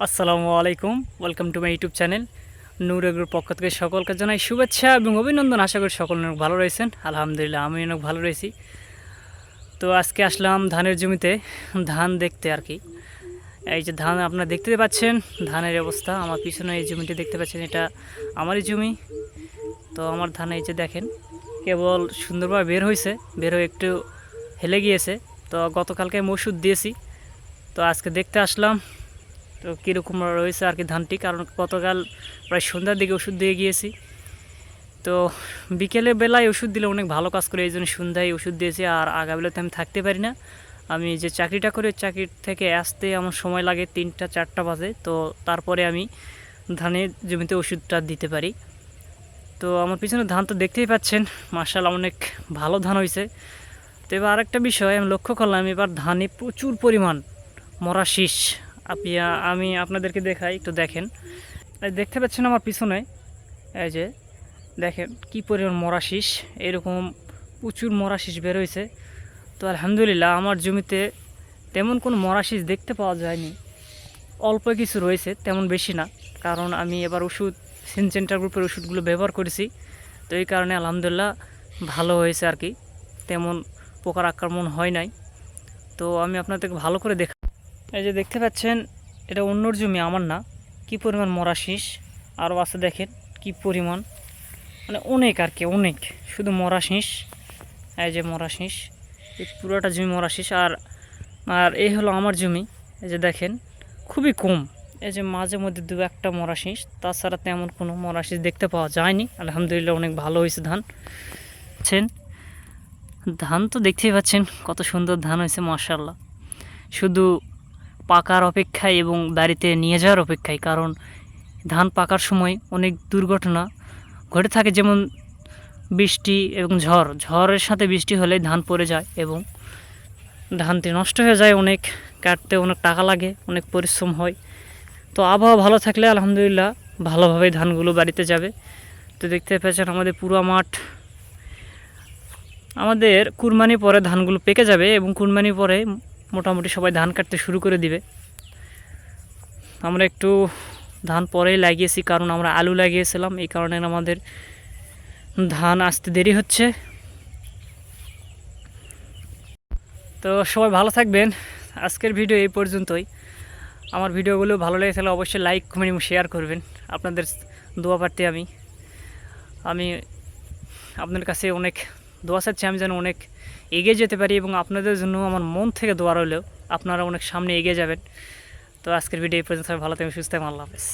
আসসালামু আলাইকুম, welcome to my YouTube channel. Noor এগ্রোর পক্ষ থেকে সকলকে জানাই শুভেচ্ছা এবং অভিনন্দন। আশা করি সকল অনেক ভালো রয়েছেন। আলহামদুলিল্লাহ, আমি অনেক ভালো রয়েছি। তো আজকে আসলাম ধানের জমিতে ধান দেখতে আর কি। এই যে ধান আপনারা দেখতে পাচ্ছেন, ধানের অবস্থা। আমার পিছনে এই জমিটি দেখতে পাচ্ছেন, এটা আমারই জমি। তো আমার ধান এই যে দেখেন, কেবল সুন্দরভাবে বের হয়েছে, বের হয়ে একটু হেলে গিয়েছে। তো গতকালকে আমি ওষুধ দিয়েছি, তো আজকে দেখতে আসলাম তো কীরকম রয়েছে আর কি ধানটি। কারণ গতকাল প্রায় সন্ধ্যার দিকে ওষুধ দিয়ে গিয়েছি, তো বিকেলের বেলায় ওষুধ দিলে অনেক ভালো কাজ করে, এই জন্য সন্ধ্যায় ওষুধ দিয়েছি। আর আগাবেলাতে আমি থাকতে পারি না, আমি যে চাকরিটা করি চাকরির থেকে আসতে আমার সময় লাগে 3টা-4টা বাজে। তো তারপরে আমি ধানের জমিতে ওষুধটা দিতে পারি। তো আমার পিছনে ধান তো দেখতেই পাচ্ছেন, মাশাআল্লাহ অনেক ভালো ধান হয়েছে। তো এবার আরেকটা বিষয় আমি লক্ষ্য করলাম, এবার ধানে প্রচুর পরিমাণ মরা শীষ। আমি আপনাদেরকে দেখাই, একটু দেখেন। এই দেখতে পাচ্ছেন আমার পিছনে, এই যে দেখেন কি পরিমাণ মরা শীষ, এরকম প্রচুর মরা শীষ বের হয়েছে। তো আলহামদুলিল্লাহ আমার জমিতে তেমন কোনো মরা শীষ দেখতে পাওয়া যায়নি, অল্প কিছু রয়েছে, তেমন বেশি না। কারণ আমি এবার ওষুধ সিনজেন্টার গ্রুপের ওষুধগুলো ব্যবহার করেছি, তো এই কারণে আলহামদুলিল্লাহ ভালো হয়েছে আর কি, তেমন পোকার আক্রমণ হয় নাই। তো আমি আপনাদেরকে ভালো করে এই যে দেখতে পাচ্ছেন, এটা অন্যর জমি, আমার না। কি পরিমাণ মরা শীষ আরও আছে, দেখেন কি পরিমাণ, মানে অনেক আর কি, অনেক, শুধু মরা শীষ। এই যে মরা শীষ, এই পুরোটা জমি মরা শীষ। আর আর এই হলো আমার জমি, এই যে দেখেন খুবই কম, এই যে মাঝে মধ্যে 2-1টা মরা শীষ, তাছাড়া তেমন কোনো মরা শীষ দেখতে পাওয়া যায়নি। আলহামদুলিল্লাহ অনেক ভালো হয়েছে ধান। ধান তো দেখতেই পাচ্ছেন কত সুন্দর ধান হয়েছে, মাশাআল্লাহ। শুধু পাকার অপেক্ষায় এবং বাড়িতে নিয়ে যাওয়ার অপেক্ষায়। কারণ ধান পাকার সময় অনেক দুর্ঘটনা ঘটে থাকে, যেমন বৃষ্টি এবং ঝড়ের সাথে বৃষ্টি হলে ধান পড়ে যায় এবং ধানটি নষ্ট হয়ে যায়, অনেক কাটতে অনেক টাকা লাগে, অনেক পরিশ্রম হয়। তো আবহাওয়া ভালো থাকলে আলহামদুলিল্লাহ ভালোভাবে ধানগুলো বাড়িতে যাবে। তো দেখতে পাচ্ছেন আমাদের পুরো মাঠ, আমাদের কুরবানি পরে ধানগুলো পেকে যাবে এবং কুরবানি পরে মোটামুটি সবাই ধান কাটতে শুরু করে দিবে। আমরা একটু ধান পরেই লাগিয়েছি, কারণ আমরা আলু লাগিয়েছিলাম, এই কারণে আমাদের ধান আসতে দেরি হচ্ছে। তো সবাই ভালো থাকবেন। আজকের ভিডিও এই পর্যন্তই। আমার ভিডিওগুলো ভালো লেগে থাকলে অবশ্যই লাইক, কমেন্ট এবং শেয়ার করবেন। আপনাদের দোয়া প্রার্থী আমি আমি আপনার কাছে অনেক দোয়া চাচ্ছি, আমি যেন অনেক এগিয়ে যেতে পারি এবং আপনাদের জন্য আমার মন থেকে দোয়া রইলেও আপনারা অনেক সামনে এগিয়ে যাবেন। তো আজকের ভিডিও এই পর্যন্ত, ভালো থাকবেন, সুস্থ থাকবেন, আল্লাহ হাফেজ।